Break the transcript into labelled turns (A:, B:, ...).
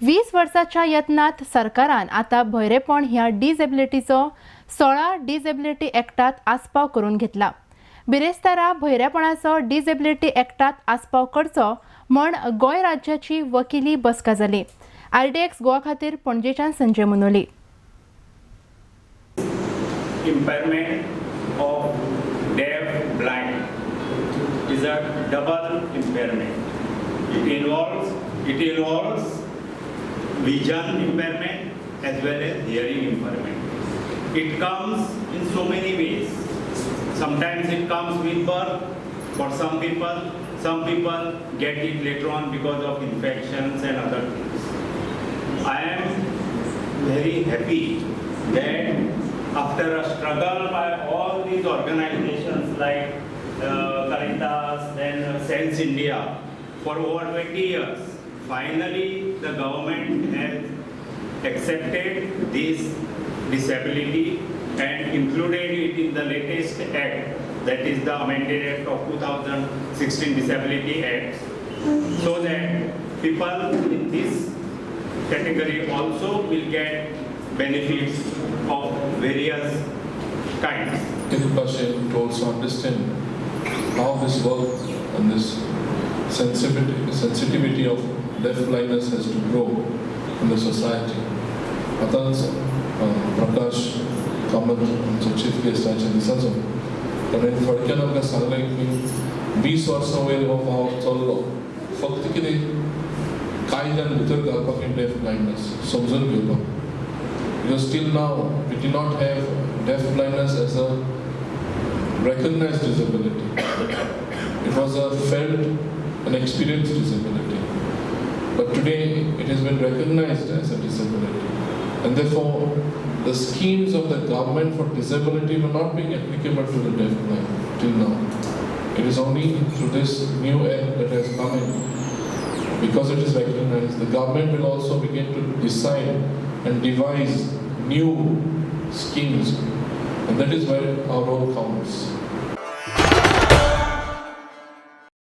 A: 20 वर्साच्या यत्नात सरकारान आता भयरेपण ह्या डिसेबिलिटीचो 16 डिसेबिलिटी एक्टात आस्पाव करून घेतला. बिरेस्तारा भयरेपणाचो डिसेबिलिटी एक्टात आस्पाव करचो म्हण गोंय राज्याची वकिली बसका जाली. RDX गोवा खातीर पणजेच्यान Sanjay मुनोली.
B: Impairment of deaf blind is a double impairment. It involves vision impairment as well as hearing impairment. It comes in so many ways. Sometimes it comes with birth for some people get it later on because of infections and other things. I am very happy that after a struggle by all these organizations like Caritas, then Sense India, for over 20 years, finally the government has accepted this disability and included it in the latest act, that is the amended act of 2016 Disability Act, so that people in this category also will get benefits of various kinds.
C: Patient to also understand how this works and this sensitivity of deaf blindness has to grow in the society. आताच प्रकाश कामत आमचो chief गेस्टाच्या दिसाचो ताणें थोडक्यान आमकां सांगलें की 20 वर्सां वयर हो फाव चल्लो फक्त कितें कायद्यान भितर घालपाक डेफ ब्लायंडनेस समजून घेवपाक. Because till now we do not have deaf blindness as a recognized disability. It was a felt and experienced disability. But today it has been recognized as a disability. And therefore the schemes of the government for disability were not being applicable to the deaf blind till now. It is only through this new act that has come in. Because it is recognized, the government will also begin to decide and devise new schemes, and that is where our role counts.